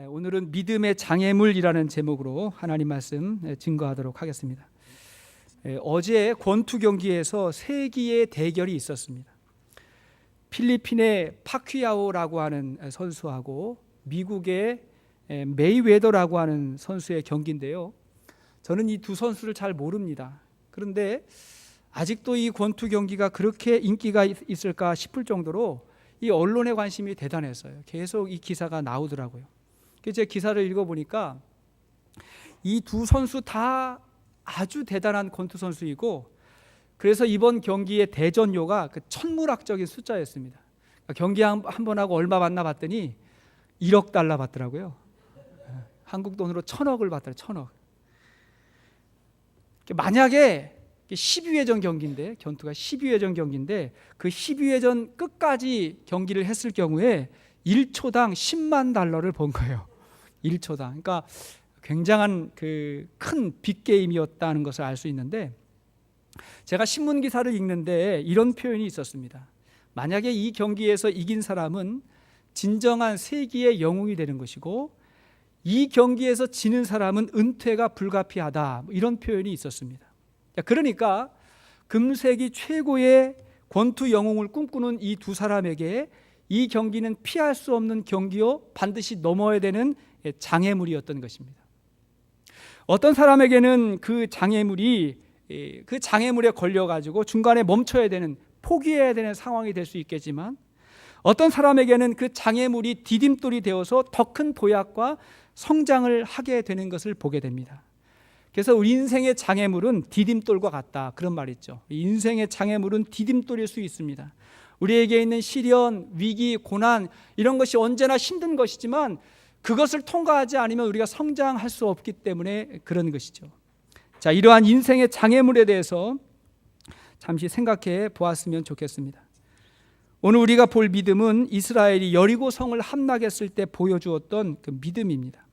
오늘은 믿음의 장애물이라는 제목으로 하나님 말씀 증거하도록 하겠습니다. 어제 권투 경기에서 세기의 대결이 있었습니다. 필리핀의 파퀴아오라고 하는 선수하고 미국의 메이웨더라고 하는 선수의 경기인데요. 저는 이 두 선수를 잘 모릅니다. 그런데 아직도 이 권투 경기가 그렇게 인기가 있을까 싶을 정도로 이 언론의 관심이 대단했어요. 계속 이 기사가 나오더라고요. 제 기사를 읽어보니까 이 두 선수 다 아주 대단한 권투 선수이고, 그래서 이번 경기의 대전료가 그 천문학적인 숫자였습니다. 경기 한 번 하고 얼마 받나 봤더니 1억 달러 받더라고요. 한국 돈으로 1,000억을 받더라고요. 1,000억. 만약에 12회전 경기인데, 권투가 12회전 경기인데 그 12회전 끝까지 경기를 했을 경우에 1초당 10만 달러를 번 거예요. 1초당. 그러니까 굉장한 그 큰 빅게임이었다는 것을 알 수 있는데, 제가 신문 기사를 읽는데 이런 표현이 있었습니다. 만약에 이 경기에서 이긴 사람은 진정한 세기의 영웅이 되는 것이고, 이 경기에서 지는 사람은 은퇴가 불가피하다, 이런 표현이 있었습니다. 그러니까 금세기 최고의 권투 영웅을 꿈꾸는 이 두 사람에게 이 경기는 피할 수 없는 경기요, 반드시 넘어야 되는 장애물이었던 것입니다. 어떤 사람에게는 그 장애물에 걸려가지고 중간에 멈춰야 되는, 포기해야 되는 상황이 될 수 있겠지만, 어떤 사람에게는 그 장애물이 디딤돌이 되어서 더 큰 도약과 성장을 하게 되는 것을 보게 됩니다. 그래서 우리 인생의 장애물은 디딤돌과 같다, 그런 말이 있죠. 인생의 장애물은 디딤돌일 수 있습니다. 우리에게 있는 시련, 위기, 고난, 이런 것이 언제나 힘든 것이지만 그것을 통과하지 않으면 우리가 성장할 수 없기 때문에 그런 것이죠. 자, 이러한 인생의 장애물에 대해서 잠시 생각해 보았으면 좋겠습니다. 오늘 우리가 볼 믿음은 이스라엘이 여리고 성을 함락했을 때 보여주었던 그 믿음입니다.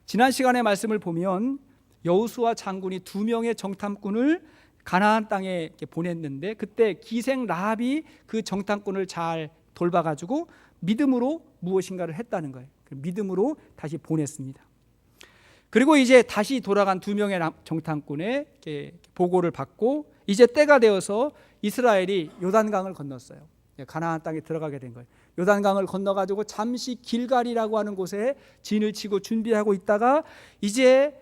지난 시간의 말씀을 보면 여호수아 장군이 2명의 정탐꾼을 가나안 땅에 보냈는데, 그때 기생 라합이 그 정탐꾼을 잘 돌봐가지고 믿음으로 무엇인가를 했다는 거예요. 믿음으로 다시 보냈습니다. 그리고 이제 다시 돌아간 2명의 정탐꾼의 보고를 받고 이제 때가 되어서 이스라엘이 요단강을 건넜어요. 가나안 땅에 들어가게 된 거예요. 요단강을 건너가지고 잠시 길갈이라고 하는 곳에 진을 치고 준비하고 있다가 이제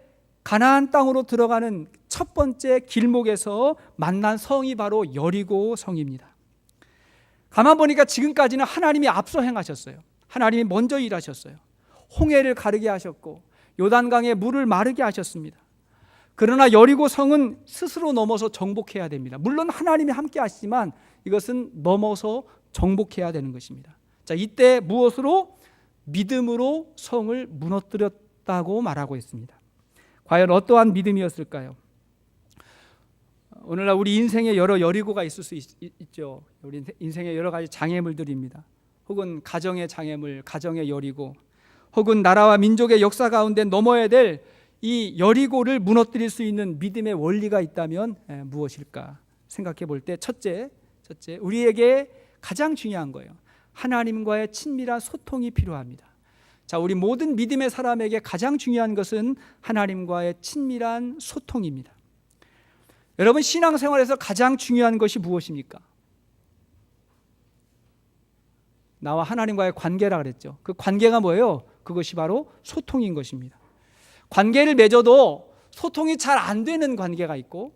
가나안 땅으로 들어가는 첫 번째 길목에서 만난 성이 바로 여리고 성입니다. 가만 보니까 지금까지는 하나님이 앞서 행하셨어요. 하나님이 먼저 일하셨어요. 홍해를 가르게 하셨고 요단강에 물을 마르게 하셨습니다. 그러나 여리고 성은 스스로 넘어서 정복해야 됩니다. 물론 하나님이 함께 하시지만 이것은 넘어서 정복해야 되는 것입니다. 자, 이때 무엇으로? 믿음으로 성을 무너뜨렸다고 말하고 있습니다. 과연 어떠한 믿음이었을까요? 오늘날 우리 인생에 여러 여리고가 있을 수 있죠. 우리 인생에 여러 가지 장애물들입니다. 혹은 가정의 장애물, 가정의 여리고, 혹은 나라와 민족의 역사 가운데 넘어야 될 이 여리고를 무너뜨릴 수 있는 믿음의 원리가 있다면 무엇일까 생각해 볼 때, 첫째, 우리에게 가장 중요한 거예요. 하나님과의 친밀한 소통이 필요합니다. 자, 우리 모든 믿음의 사람에게 가장 중요한 것은 하나님과의 친밀한 소통입니다. 여러분, 신앙생활에서 가장 중요한 것이 무엇입니까? 나와 하나님과의 관계라 그랬죠. 그 관계가 뭐예요? 그것이 바로 소통인 것입니다. 관계를 맺어도 소통이 잘 안 되는 관계가 있고,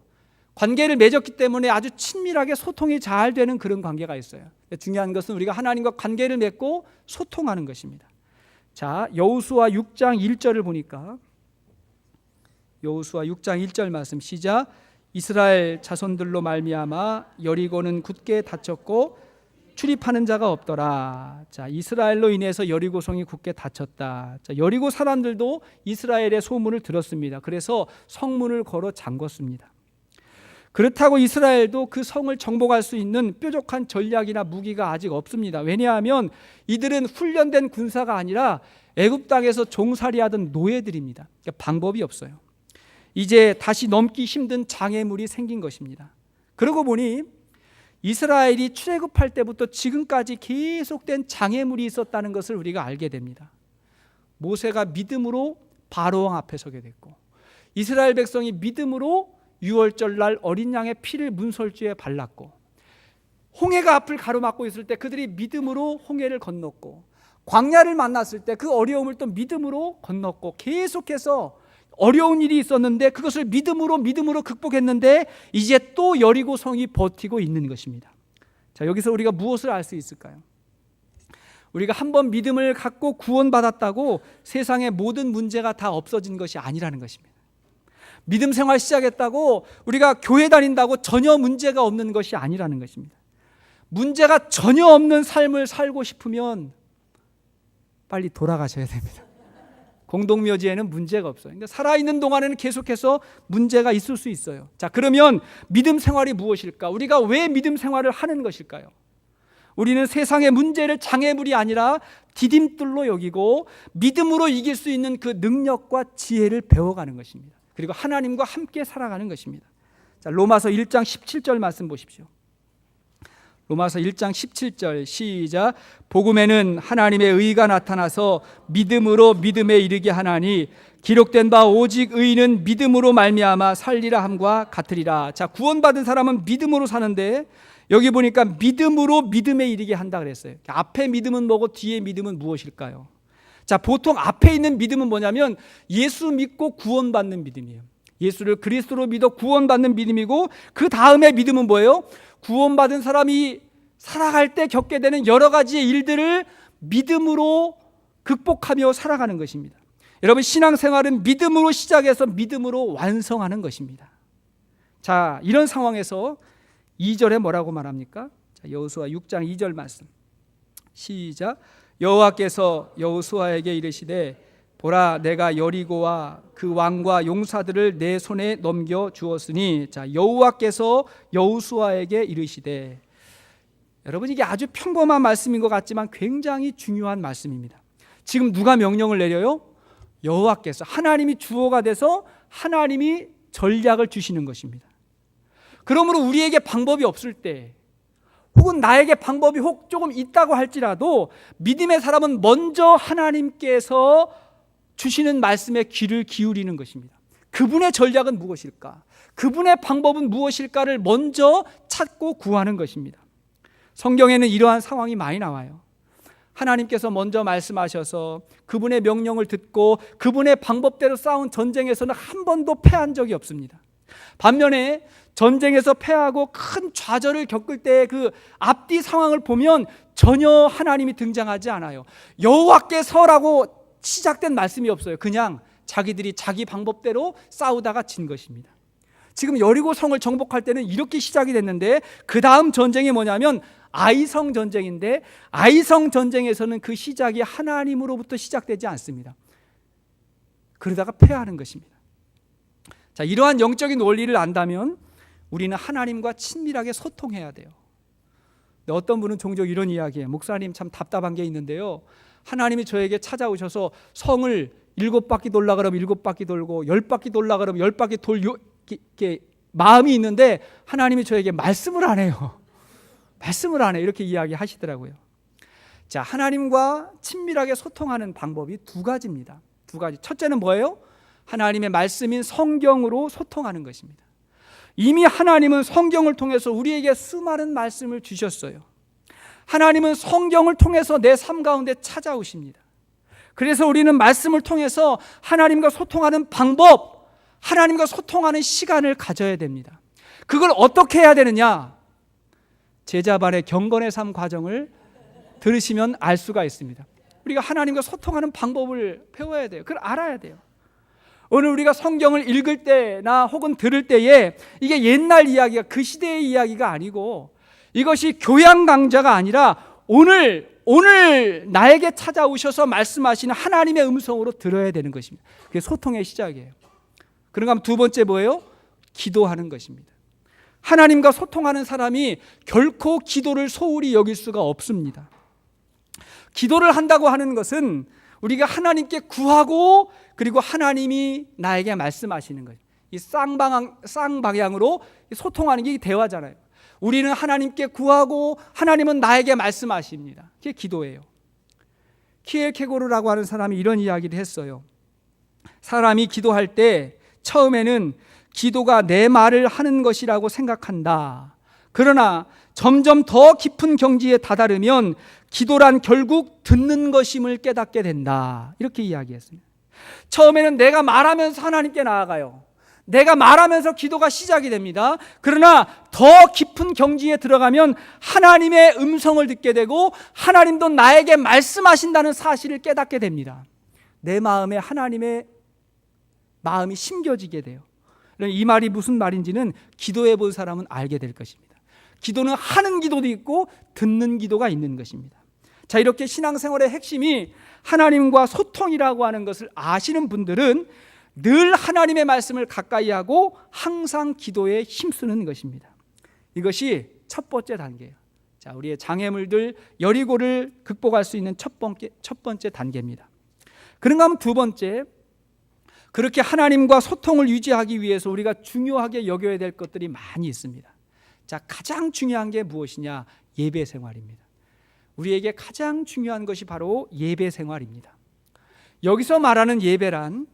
관계를 맺었기 때문에 아주 친밀하게 소통이 잘 되는 그런 관계가 있어요. 중요한 것은 우리가 하나님과 관계를 맺고 소통하는 것입니다. 자, 여호수아 6장 1절을 보니까, 여호수아 6장 1절 말씀 시작. 이스라엘 자손들로 말미암아 여리고는 굳게 닫혔고 출입하는 자가 없더라. 자, 이스라엘로 인해서 여리고성이 굳게 닫혔다. 자, 여리고 사람들도 이스라엘의 소문을 들었습니다. 그래서 성문을 걸어 잠궜습니다. 그렇다고 이스라엘도 그 성을 정복할 수 있는 뾰족한 전략이나 무기가 아직 없습니다. 왜냐하면 이들은 훈련된 군사가 아니라 애굽 땅에서 종살이하던 노예들입니다. 그러니까 방법이 없어요. 이제 다시 넘기 힘든 장애물이 생긴 것입니다. 그러고 보니 이스라엘이 출애굽할 때부터 지금까지 계속된 장애물이 있었다는 것을 우리가 알게 됩니다. 모세가 믿음으로 바로왕 앞에 서게 됐고, 이스라엘 백성이 믿음으로 유월절 날 어린 양의 피를 문설주에 발랐고, 홍해가 앞을 가로막고 있을 때 그들이 믿음으로 홍해를 건넜고, 광야를 만났을 때 그 어려움을 또 믿음으로 건넜고, 계속해서 어려운 일이 있었는데 그것을 믿음으로 극복했는데 이제 또 여리고 성이 버티고 있는 것입니다. 자, 여기서 우리가 무엇을 알 수 있을까요? 우리가 한번 믿음을 갖고 구원받았다고 세상의 모든 문제가 다 없어진 것이 아니라는 것입니다. 믿음 생활 시작했다고 우리가 교회 다닌다고 전혀 문제가 없는 것이 아니라는 것입니다. 문제가 전혀 없는 삶을 살고 싶으면 빨리 돌아가셔야 됩니다. 공동묘지에는 문제가 없어요. 그러니까 살아있는 동안에는 계속해서 문제가 있을 수 있어요. 자, 그러면 믿음 생활이 무엇일까? 우리가 왜 믿음 생활을 하는 것일까요? 우리는 세상의 문제를 장애물이 아니라 디딤돌로 여기고 믿음으로 이길 수 있는 그 능력과 지혜를 배워가는 것입니다. 그리고 하나님과 함께 살아가는 것입니다. 자, 로마서 1장 17절 말씀 보십시오. 로마서 1장 17절 시작. 복음에는 하나님의 의가 나타나서 믿음으로 믿음에 이르게 하나니 기록된 바 오직 의인은 믿음으로 말미암아 살리라 함과 같으리라. 자, 구원받은 사람은 믿음으로 사는데 여기 보니까 믿음으로 믿음에 이르게 한다 그랬어요. 앞에 믿음은 뭐고 뒤에 믿음은 무엇일까요? 자, 보통 앞에 있는 믿음은 뭐냐면 예수 믿고 구원받는 믿음이에요. 예수를 그리스도로 믿어 구원받는 믿음이고, 그 다음에 믿음은 뭐예요? 구원받은 사람이 살아갈 때 겪게 되는 여러 가지의 일들을 믿음으로 극복하며 살아가는 것입니다. 여러분, 신앙생활은 믿음으로 시작해서 믿음으로 완성하는 것입니다. 자, 이런 상황에서 2절에 뭐라고 말합니까? 자, 여호수아 6장 2절 말씀 시작. 여호와께서 여호수아에게 이르시되 보라, 내가 여리고와 그 왕과 용사들을 내 손에 넘겨 주었으니. 자, 여호와께서 여호수아에게 이르시되. 여러분, 이게 아주 평범한 말씀인 것 같지만 굉장히 중요한 말씀입니다. 지금 누가 명령을 내려요? 여호와께서. 하나님이 주어가 돼서 하나님이 전략을 주시는 것입니다. 그러므로 우리에게 방법이 없을 때, 혹은 나에게 방법이 혹 조금 있다고 할지라도 믿음의 사람은 먼저 하나님께서 주시는 말씀에 귀를 기울이는 것입니다. 그분의 전략은 무엇일까? 그분의 방법은 무엇일까를 먼저 찾고 구하는 것입니다. 성경에는 이러한 상황이 많이 나와요. 하나님께서 먼저 말씀하셔서 그분의 명령을 듣고 그분의 방법대로 싸운 전쟁에서는 한 번도 패한 적이 없습니다. 반면에 전쟁에서 패하고 큰 좌절을 겪을 때 그 앞뒤 상황을 보면 전혀 하나님이 등장하지 않아요. 여호와께서라고 시작된 말씀이 없어요. 그냥 자기들이 자기 방법대로 싸우다가 진 것입니다. 지금 여리고 성을 정복할 때는 이렇게 시작이 됐는데, 그 다음 전쟁이 뭐냐면 아이성 전쟁인데, 아이성 전쟁에서는 그 시작이 하나님으로부터 시작되지 않습니다. 그러다가 패하는 것입니다. 자, 이러한 영적인 원리를 안다면 우리는 하나님과 친밀하게 소통해야 돼요. 근데 어떤 분은 종종 이런 이야기해요. 목사님, 참 답답한 게 있는데요, 하나님이 저에게 찾아오셔서 성을 7바퀴 돌라 그러면 7바퀴 돌고 10바퀴 돌라 그러면 10바퀴 이렇게 마음이 있는데 하나님이 저에게 말씀을 안 해요. 말씀을 안 해요. 이렇게 이야기하시더라고요. 자, 하나님과 친밀하게 소통하는 방법이 두 가지입니다. 두 가지. 첫째는 뭐예요? 하나님의 말씀인 성경으로 소통하는 것입니다. 이미 하나님은 성경을 통해서 우리에게 수많은 말씀을 주셨어요. 하나님은 성경을 통해서 내 삶 가운데 찾아오십니다. 그래서 우리는 말씀을 통해서 하나님과 소통하는 방법, 하나님과 소통하는 시간을 가져야 됩니다. 그걸 어떻게 해야 되느냐? 제자반의 경건의 삶 과정을 들으시면 알 수가 있습니다. 우리가 하나님과 소통하는 방법을 배워야 돼요. 그걸 알아야 돼요. 오늘 우리가 성경을 읽을 때나 혹은 들을 때에 이게 옛날 이야기가, 그 시대의 이야기가 아니고, 이것이 교양 강좌가 아니라 오늘 나에게 찾아오셔서 말씀하시는 하나님의 음성으로 들어야 되는 것입니다. 그게 소통의 시작이에요. 그런가 하면 두 번째 뭐예요? 기도하는 것입니다. 하나님과 소통하는 사람이 결코 기도를 소홀히 여길 수가 없습니다. 기도를 한다고 하는 것은 우리가 하나님께 구하고, 그리고 하나님이 나에게 말씀하시는 거예요. 이 쌍방향으로 소통하는 게 대화잖아요. 우리는 하나님께 구하고 하나님은 나에게 말씀하십니다. 그게 기도예요. 키엘케고르라고 하는 사람이 이런 이야기를 했어요. 사람이 기도할 때 처음에는 기도가 내 말을 하는 것이라고 생각한다. 그러나 점점 더 깊은 경지에 다다르면 기도란 결국 듣는 것임을 깨닫게 된다. 이렇게 이야기했습니다. 처음에는 내가 말하면서 하나님께 나아가요. 내가 말하면서 기도가 시작이 됩니다. 그러나 더 깊은 경지에 들어가면 하나님의 음성을 듣게 되고 하나님도 나에게 말씀하신다는 사실을 깨닫게 됩니다. 내 마음에 하나님의 마음이 심겨지게 돼요. 이 말이 무슨 말인지는 기도해 본 사람은 알게 될 것입니다. 기도는 하는 기도도 있고 듣는 기도가 있는 것입니다. 자, 이렇게 신앙생활의 핵심이 하나님과 소통이라고 하는 것을 아시는 분들은 늘 하나님의 말씀을 가까이 하고 항상 기도에 힘쓰는 것입니다. 이것이 첫 번째 단계예요. 자, 우리의 장애물들 여리고를 극복할 수 있는 첫 번째 단계입니다. 그런가 하면 두 번째, 그렇게 하나님과 소통을 유지하기 위해서 우리가 중요하게 여겨야 될 것들이 많이 있습니다. 자, 가장 중요한 게 무엇이냐? 예배 생활입니다. 우리에게 가장 중요한 것이 바로 예배 생활입니다. 여기서 말하는 예배란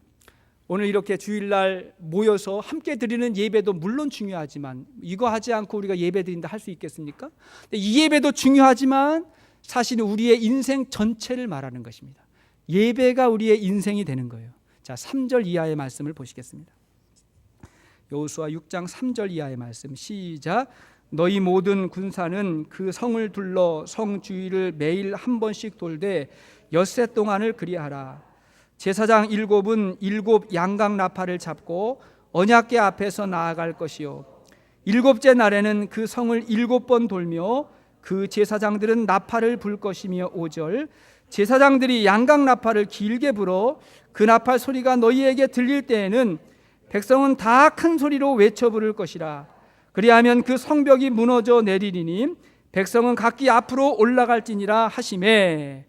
오늘 이렇게 주일날 모여서 함께 드리는 예배도 물론 중요하지만 이거 하지 않고 우리가 예배 드린다 할 수 있겠습니까? 이 예배도 중요하지만 사실은 우리의 인생 전체를 말하는 것입니다. 예배가 우리의 인생이 되는 거예요. 자, 3절 이하의 말씀을 보시겠습니다. 여호수아 6장 3절 이하의 말씀 시작. 너희 모든 군사는 그 성을 둘러 성 주위를 매일 한 번씩 돌되 엿새 동안을 그리하라. 제사장 7은 7 양각 나팔을 잡고 언약궤 앞에서 나아갈 것이요 7째 날에는 그 성을 7번 돌며 그 제사장들은 나팔을 불 것이며 5절 제사장들이 양각 나팔을 길게 불어 그 나팔 소리가 너희에게 들릴 때에는 백성은 다 큰 소리로 외쳐 부를 것이라. 그리하면 그 성벽이 무너져 내리리니 백성은 각기 앞으로 올라갈지니라 하시매.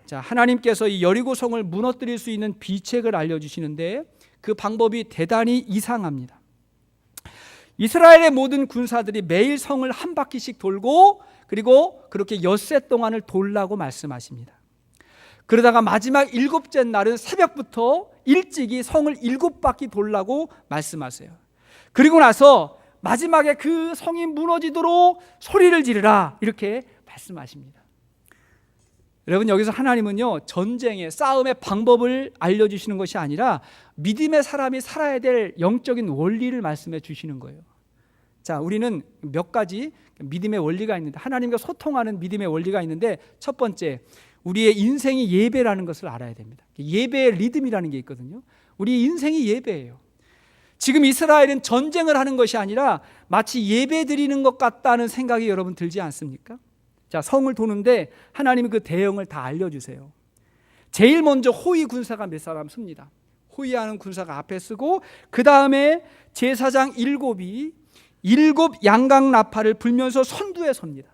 자, 하나님께서 이 여리고성을 무너뜨릴 수 있는 비책을 알려주시는데 그 방법이 대단히 이상합니다. 이스라엘의 모든 군사들이 매일 성을 한 바퀴씩 돌고 그리고 그렇게 엿새 동안을 돌라고 말씀하십니다. 그러다가 마지막 7째 날은 새벽부터 일찍이 성을 7바퀴 돌라고 말씀하세요. 그리고 나서 마지막에 그 성이 무너지도록 소리를 지르라 이렇게 말씀하십니다. 여러분, 여기서 하나님은요, 전쟁의 싸움의 방법을 알려주시는 것이 아니라 믿음의 사람이 살아야 될 영적인 원리를 말씀해 주시는 거예요. 자, 우리는 몇 가지 믿음의 원리가 있는데, 하나님과 소통하는 믿음의 원리가 있는데, 첫 번째, 우리의 인생이 예배라는 것을 알아야 됩니다. 예배의 리듬이라는 게 있거든요. 우리 인생이 예배예요. 지금 이스라엘은 전쟁을 하는 것이 아니라 마치 예배 드리는 것 같다는 생각이 여러분 들지 않습니까? 자, 성을 도는데 하나님이 그 대형을 다 알려주세요. 제일 먼저 호위 군사가 몇 사람 씁니다. 호위하는 군사가 앞에 쓰고 그 다음에 제사장 7이 7 양각 나팔을 불면서 선두에 섭니다.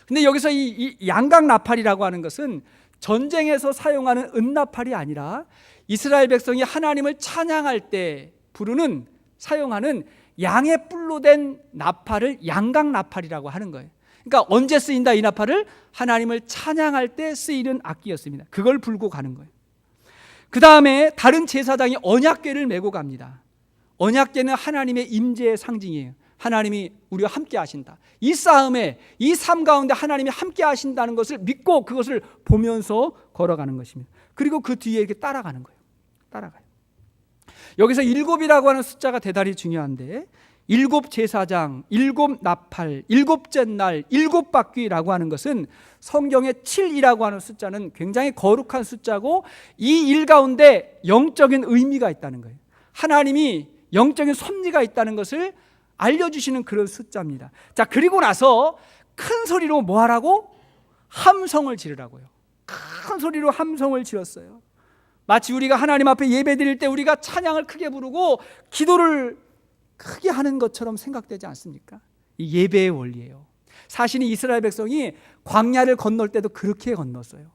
근데 여기서 이 양각 나팔이라고 하는 것은 전쟁에서 사용하는 은나팔이 아니라 이스라엘 백성이 하나님을 찬양할 때 부르는 사용하는 양의 뿔로 된 나팔을 양각 나팔이라고 하는 거예요. 그러니까 언제 쓰인다 이 나팔을? 하나님을 찬양할 때 쓰이는 악기였습니다. 그걸 불고 가는 거예요. 그 다음에 다른 제사장이 언약궤를 메고 갑니다. 언약궤는 하나님의 임재의 상징이에요. 하나님이 우리와 함께 하신다. 이 싸움에, 이 삶 가운데 하나님이 함께 하신다는 것을 믿고 그것을 보면서 걸어가는 것입니다. 그리고 그 뒤에 이렇게 따라가는 거예요. 따라가요. 여기서 7이라고 하는 숫자가 대단히 중요한데 7 제사장, 7 나팔, 7째 날, 7바퀴라고 하는 것은 성경의 7이라고 하는 숫자는 굉장히 거룩한 숫자고 이 일 가운데 영적인 의미가 있다는 거예요. 하나님이 영적인 섭리가 있다는 것을 알려주시는 그런 숫자입니다. 자, 그리고 나서 큰 소리로 뭐 하라고? 함성을 지르라고요. 큰 소리로 함성을 지렀어요. 마치 우리가 하나님 앞에 예배 드릴 때 우리가 찬양을 크게 부르고 기도를 크게 하는 것처럼 생각되지 않습니까? 이 예배의 원리예요. 사실은 이스라엘 백성이 광야를 건널 때도 그렇게 건넜어요.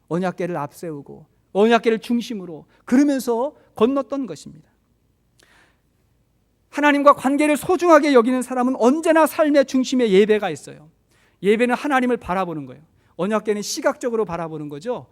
언약궤를 앞세우고 언약궤를 중심으로 그러면서 건넜던 것입니다. 하나님과 관계를 소중하게 여기는 사람은 언제나 삶의 중심에 예배가 있어요. 예배는 하나님을 바라보는 거예요. 언약궤는 시각적으로 바라보는 거죠.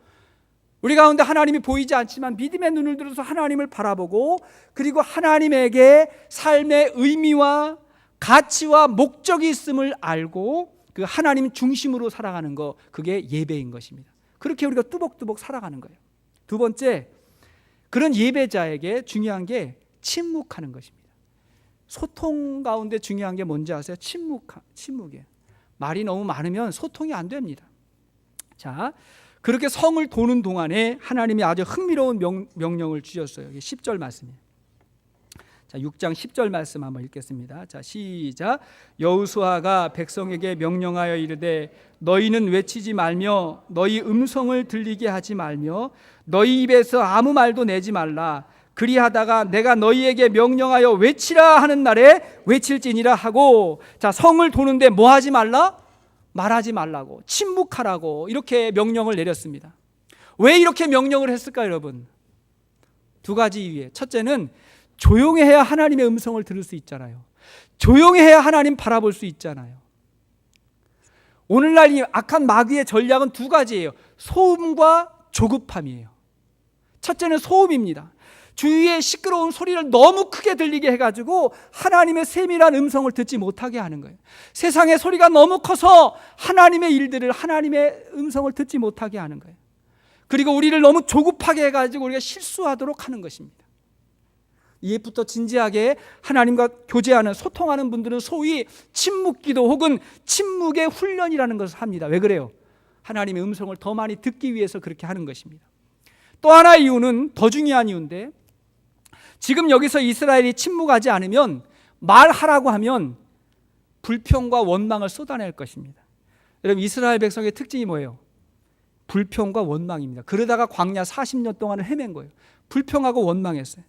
우리 가운데 하나님이 보이지 않지만 믿음의 눈을 들어서 하나님을 바라보고, 그리고 하나님에게 삶의 의미와 가치와 목적이 있음을 알고 그 하나님 중심으로 살아가는 거, 그게 예배인 것입니다. 그렇게 우리가 뚜벅뚜벅 살아가는 거예요. 두 번째, 그런 예배자에게 중요한 게 침묵하는 것입니다. 소통 가운데 중요한 게 뭔지 아세요? 침묵이에요. 말이 너무 많으면 소통이 안 됩니다. 자, 그렇게 성을 도는 동안에 하나님이 아주 흥미로운 명령을 주셨어요. 이게 10절 말씀이에요. 자, 6장 10절 말씀 한번 읽겠습니다. 자, 시작. 여호수아가 백성에게 명령하여 이르되 너희는 외치지 말며 너희 음성을 들리게 하지 말며 너희 입에서 아무 말도 내지 말라. 그리하다가 내가 너희에게 명령하여 외치라 하는 날에 외칠지니라 하고, 자, 성을 도는데 뭐 하지 말라? 말하지 말라고, 침묵하라고 이렇게 명령을 내렸습니다. 왜 이렇게 명령을 했을까요, 여러분? 두 가지 이유에, 첫째는 조용히 해야 하나님의 음성을 들을 수 있잖아요. 조용히 해야 하나님 바라볼 수 있잖아요. 오늘날 이 악한 마귀의 전략은 두 가지예요. 소음과 조급함이에요. 첫째는 소음입니다. 주위의 시끄러운 소리를 너무 크게 들리게 해가지고 하나님의 세밀한 음성을 듣지 못하게 하는 거예요. 세상의 소리가 너무 커서 하나님의 일들을, 하나님의 음성을 듣지 못하게 하는 거예요. 그리고 우리를 너무 조급하게 해가지고 우리가 실수하도록 하는 것입니다. 이제부터 진지하게 하나님과 교제하는, 소통하는 분들은 소위 침묵기도 혹은 침묵의 훈련이라는 것을 합니다. 왜 그래요? 하나님의 음성을 더 많이 듣기 위해서 그렇게 하는 것입니다. 또 하나의 이유는, 더 중요한 이유인데, 지금 여기서 이스라엘이 침묵하지 않으면, 말하라고 하면 불평과 원망을 쏟아낼 것입니다. 여러분, 이스라엘 백성의 특징이 뭐예요? 불평과 원망입니다. 그러다가 광야 40년 동안을 헤맨 거예요. 불평하고 원망했어요.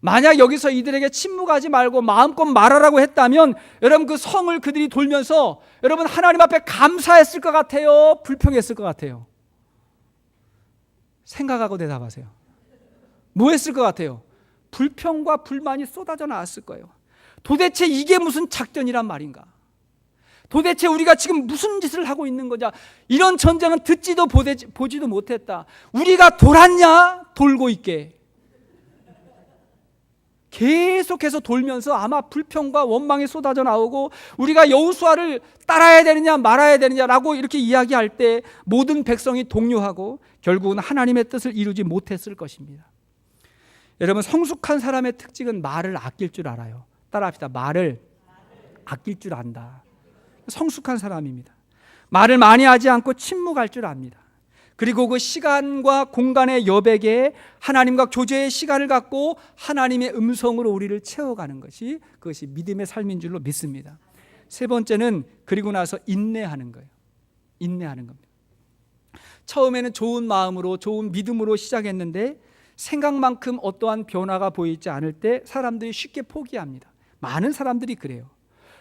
만약 여기서 이들에게 침묵하지 말고 마음껏 말하라고 했다면, 여러분, 그 성을 그들이 돌면서 여러분 하나님 앞에 감사했을 것 같아요? 불평했을 것 같아요? 생각하고 대답하세요. 뭐 했을 것 같아요? 불평과 불만이 쏟아져 나왔을 거예요. 도대체 이게 무슨 작전이란 말인가? 도대체 우리가 지금 무슨 짓을 하고 있는 거냐? 이런 전쟁은 듣지도 보지도 못했다. 우리가 돌았냐? 돌고 있게. 계속해서 돌면서 아마 불평과 원망이 쏟아져 나오고, 우리가 여호수아를 따라야 되느냐 말아야 되느냐라고 이렇게 이야기할 때 모든 백성이 동요하고 결국은 하나님의 뜻을 이루지 못했을 것입니다. 여러분, 성숙한 사람의 특징은 말을 아낄 줄 알아요. 따라합시다. 말을 아낄 줄 안다. 성숙한 사람입니다. 말을 많이 하지 않고 침묵할 줄 압니다. 그리고 그 시간과 공간의 여백에 하나님과 교제의 시간을 갖고 하나님의 음성으로 우리를 채워가는 것이, 그것이 믿음의 삶인 줄로 믿습니다. 세 번째는, 그리고 나서 인내하는 거예요. 인내하는 겁니다. 처음에는 좋은 마음으로, 좋은 믿음으로 시작했는데 생각만큼 어떠한 변화가 보이지 않을 때 사람들이 쉽게 포기합니다. 많은 사람들이 그래요.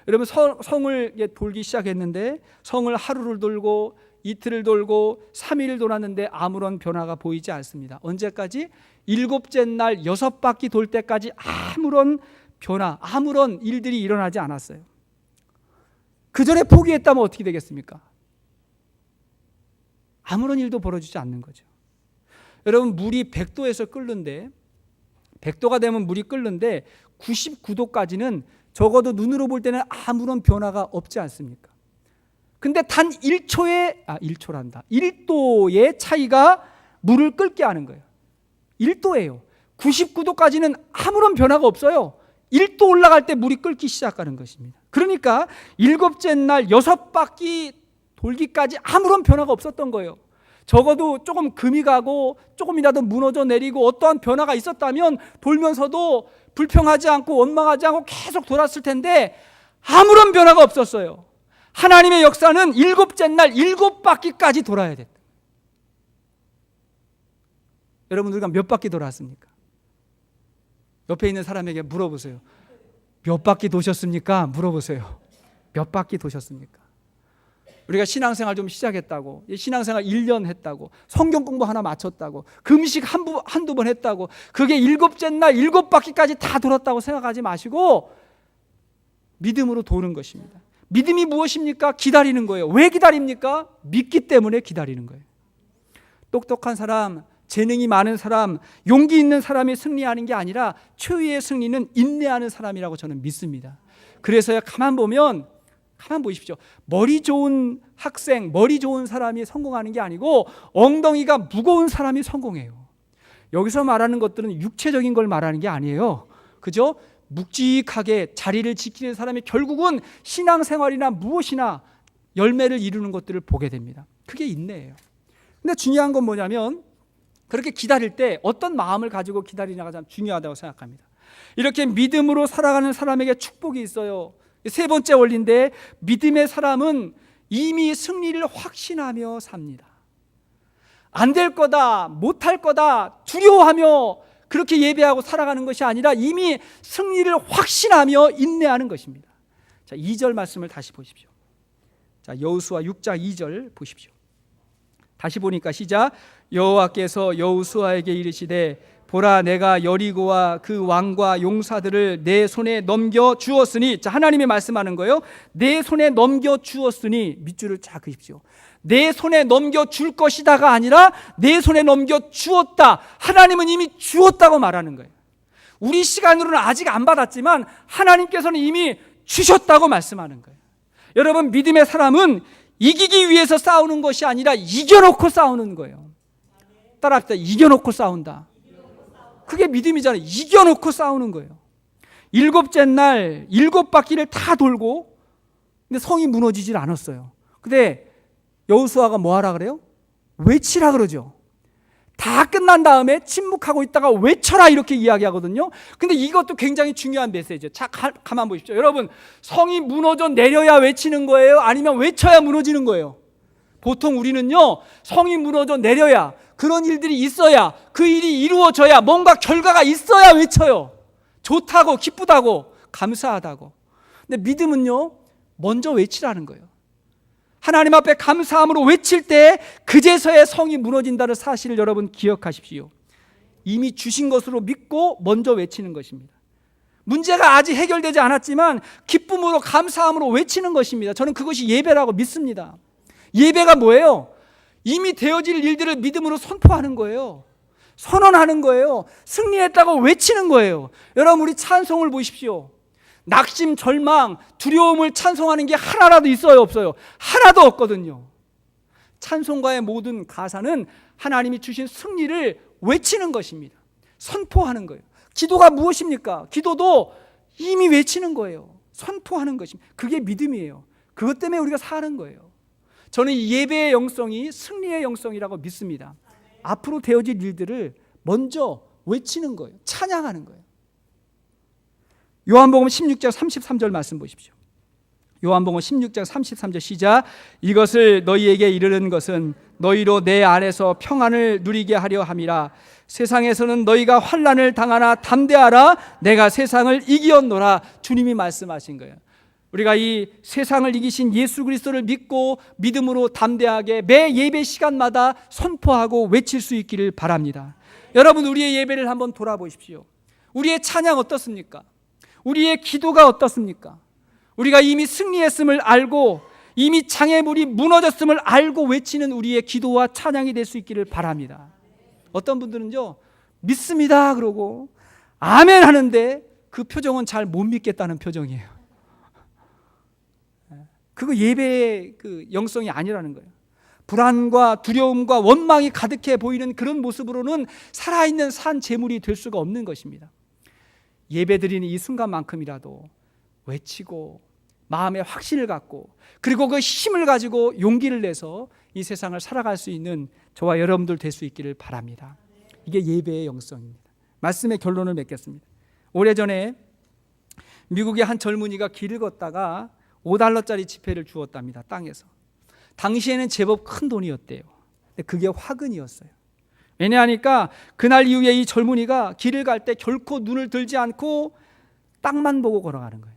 여러분, 성을 돌기 시작했는데 성을 하루를 돌고 이틀을 돌고 3일을 돌았는데 아무런 변화가 보이지 않습니다. 언제까지? 7째 날 6바퀴 돌 때까지 아무런 변화, 아무런 일들이 일어나지 않았어요. 그 전에 포기했다면 어떻게 되겠습니까? 아무런 일도 벌어지지 않는 거죠. 여러분, 물이 100도에서 끓는데, 100도가 되면 물이 끓는데 99도까지는 적어도 눈으로 볼 때는 아무런 변화가 없지 않습니까? 근데 단 1도의 차이가 물을 끓게 하는 거예요. 1도예요. 99도까지는 아무런 변화가 없어요. 1도 올라갈 때 물이 끓기 시작하는 것입니다. 그러니까 7째 날 6바퀴 돌기까지 아무런 변화가 없었던 거예요. 적어도 조금 금이 가고 조금이라도 무너져 내리고 어떠한 변화가 있었다면 돌면서도 불평하지 않고 원망하지 않고 계속 돌았을 텐데 아무런 변화가 없었어요. 하나님의 역사는 7째 날 7바퀴까지 돌아야 됐다. 여러분, 우리가 몇 바퀴 돌았습니까? 옆에 있는 사람에게 물어보세요. 몇 바퀴 도셨습니까? 물어보세요. 몇 바퀴 도셨습니까? 우리가 신앙생활 좀 시작했다고, 신앙생활 1년 했다고, 성경 공부 하나 마쳤다고, 금식 한두 번 했다고, 그게 7째 날 7바퀴까지 다 돌았다고 생각하지 마시고 믿음으로 도는 것입니다. 믿음이 무엇입니까? 기다리는 거예요. 왜 기다립니까? 믿기 때문에 기다리는 거예요. 똑똑한 사람, 재능이 많은 사람, 용기 있는 사람이 승리하는 게 아니라 최후의 승리는 인내하는 사람이라고 저는 믿습니다. 그래서 가만 보십시오. 머리 좋은 학생, 머리 좋은 사람이 성공하는 게 아니고 엉덩이가 무거운 사람이 성공해요. 여기서 말하는 것들은 육체적인 걸 말하는 게 아니에요. 그죠? 묵직하게 자리를 지키는 사람이 결국은 신앙생활이나 무엇이나 열매를 이루는 것들을 보게 됩니다. 그게 인내예요. 근데 중요한 건 뭐냐면 그렇게 기다릴 때 어떤 마음을 가지고 기다리냐가 참 중요하다고 생각합니다. 이렇게 믿음으로 살아가는 사람에게 축복이 있어요. 세 번째 원리인데, 믿음의 사람은 이미 승리를 확신하며 삽니다. 안 될 거다, 못할 거다 두려워하며 그렇게 예배하고 살아가는 것이 아니라 이미 승리를 확신하며 인내하는 것입니다. 자, 2절 말씀을 다시 보십시오. 자, 여호수아 6장 2절 보십시오. 다시 보니까 시작. 여호와께서 여호수아에게 이르시되 보라, 내가 여리고와 그 왕과 용사들을 내 손에 넘겨 주었으니. 자, 하나님이 말씀하는 거예요. 내 손에 넘겨 주었으니. 밑줄을 쫙 그십시오. 내 손에 넘겨 줄 것이다가 아니라 내 손에 넘겨 주었다. 하나님은 이미 주었다고 말하는 거예요. 우리 시간으로는 아직 안 받았지만 하나님께서는 이미 주셨다고 말씀하는 거예요. 여러분, 믿음의 사람은 이기기 위해서 싸우는 것이 아니라 이겨놓고 싸우는 거예요. 따라합시다. 이겨놓고 싸운다. 그게 믿음이잖아요. 이겨놓고 싸우는 거예요. 7째 날 7바퀴를 다 돌고, 근데 성이 무너지질 않았어요. 근데 여호수아가 뭐 하라 그래요? 외치라 그러죠. 다 끝난 다음에 침묵하고 있다가 외쳐라 이렇게 이야기하거든요. 근데 이것도 굉장히 중요한 메시지예요. 자, 가만 보십시오. 여러분, 성이 무너져 내려야 외치는 거예요? 아니면 외쳐야 무너지는 거예요? 보통 우리는요, 성이 무너져 내려야, 그런 일들이 있어야, 그 일이 이루어져야, 뭔가 결과가 있어야 외쳐요. 좋다고, 기쁘다고, 감사하다고. 근데 믿음은요, 먼저 외치라는 거예요. 하나님 앞에 감사함으로 외칠 때 그제서야 성이 무너진다는 사실을 여러분 기억하십시오. 이미 주신 것으로 믿고 먼저 외치는 것입니다. 문제가 아직 해결되지 않았지만 기쁨으로, 감사함으로 외치는 것입니다. 저는 그것이 예배라고 믿습니다. 예배가 뭐예요? 이미 되어질 일들을 믿음으로 선포하는 거예요. 선언하는 거예요. 승리했다고 외치는 거예요. 여러분, 우리 찬송을 보십시오. 낙심, 절망, 두려움을 찬송하는 게 하나라도 있어요, 없어요? 하나도 없거든요. 찬송가의 모든 가사는 하나님이 주신 승리를 외치는 것입니다. 선포하는 거예요. 기도가 무엇입니까? 기도도 이미 외치는 거예요. 선포하는 것입니다. 그게 믿음이에요. 그것 때문에 우리가 사는 거예요. 저는 예배의 영성이 승리의 영성이라고 믿습니다. 앞으로 되어질 일들을 먼저 외치는 거예요. 찬양하는 거예요. 요한복음 16장 33절 말씀 보십시오. 요한복음 16장 33절 시작. 이것을 너희에게 이르는 것은 너희로 내 안에서 평안을 누리게 하려 함이라. 세상에서는 너희가 환난을 당하나 담대하라. 내가 세상을 이기었노라. 주님이 말씀하신 거예요. 우리가 이 세상을 이기신 예수 그리스도를 믿고 믿음으로 담대하게 매 예배 시간마다 선포하고 외칠 수 있기를 바랍니다. 여러분, 우리의 예배를 한번 돌아보십시오. 우리의 찬양 어떻습니까? 우리의 기도가 어떻습니까? 우리가 이미 승리했음을 알고 이미 장애물이 무너졌음을 알고 외치는 우리의 기도와 찬양이 될 수 있기를 바랍니다. 어떤 분들은요, 믿습니다 그러고 아멘 하는데 그 표정은 잘 못 믿겠다는 표정이에요. 그거 예배의 그 영성이 아니라는 거예요. 불안과 두려움과 원망이 가득해 보이는 그런 모습으로는 살아있는 산 제물이 될 수가 없는 것입니다. 예배드리는 이 순간만큼이라도 외치고 마음의 확신을 갖고 그리고 그 힘을 가지고 용기를 내서 이 세상을 살아갈 수 있는 저와 여러분들 될 수 있기를 바랍니다. 이게 예배의 영성입니다. 말씀의 결론을 맺겠습니다. 오래전에 미국의 한 젊은이가 길을 걷다가 $5짜리 지폐를 주었답니다. 땅에서. 당시에는 제법 큰 돈이었대요. 근데 그게 화근이었어요. 왜냐하니까 그날 이후에 이 젊은이가 길을 갈 때 결코 눈을 들지 않고 땅만 보고 걸어가는 거예요.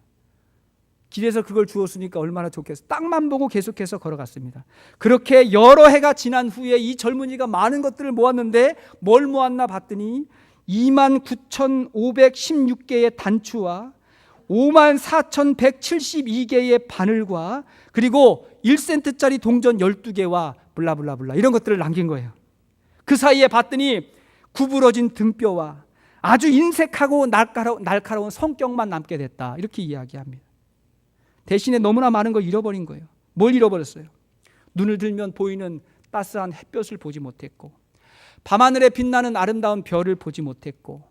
길에서 그걸 주었으니까 얼마나 좋겠어요. 땅만 보고 계속해서 걸어갔습니다. 그렇게 여러 해가 지난 후에 이 젊은이가 많은 것들을 모았는데 뭘 모았나 봤더니 29,516개의 단추와 54,172개의 바늘과 그리고 1센트짜리 동전 12개와 블라블라블라 이런 것들을 남긴 거예요. 그 사이에 봤더니 구부러진 등뼈와 아주 인색하고 날카로운 성격만 남게 됐다. 이렇게 이야기합니다. 대신에 너무나 많은 걸 잃어버린 거예요. 뭘 잃어버렸어요? 눈을 들면 보이는 따스한 햇볕을 보지 못했고, 밤하늘에 빛나는 아름다운 별을 보지 못했고,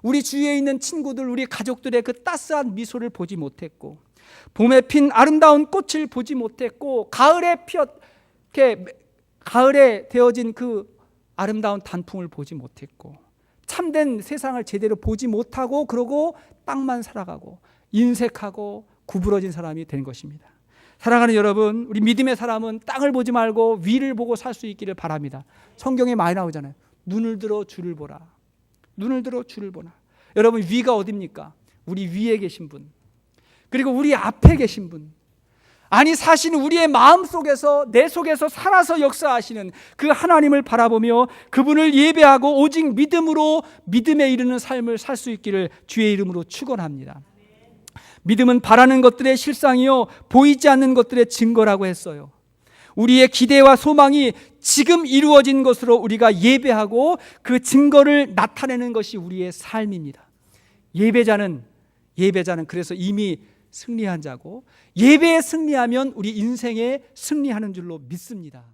우리 주위에 있는 친구들, 우리 가족들의 그 따스한 미소를 보지 못했고, 봄에 핀 아름다운 꽃을 보지 못했고, 가을에 되어진 그 아름다운 단풍을 보지 못했고, 참된 세상을 제대로 보지 못하고 그러고 땅만 살아가고 인색하고 구부러진 사람이 된 것입니다. 사랑하는 여러분, 우리 믿음의 사람은 땅을 보지 말고 위를 보고 살 수 있기를 바랍니다. 성경에 많이 나오잖아요. 눈을 들어 주를 보라. 눈을 들어 주를 보라. 여러분, 위가 어디입니까? 우리 위에 계신 분, 그리고 우리 앞에 계신 분, 아니 사실은 우리의 마음 속에서, 내 속에서 살아서 역사하시는 그 하나님을 바라보며 그분을 예배하고 오직 믿음으로 믿음에 이르는 삶을 살 수 있기를 주의 이름으로 축원합니다. 믿음은 바라는 것들의 실상이요 보이지 않는 것들의 증거라고 했어요. 우리의 기대와 소망이 지금 이루어진 것으로 우리가 예배하고 그 증거를 나타내는 것이 우리의 삶입니다. 예배자는 그래서 이미 승리한 자고, 예배에 승리하면 우리 인생에 승리하는 줄로 믿습니다.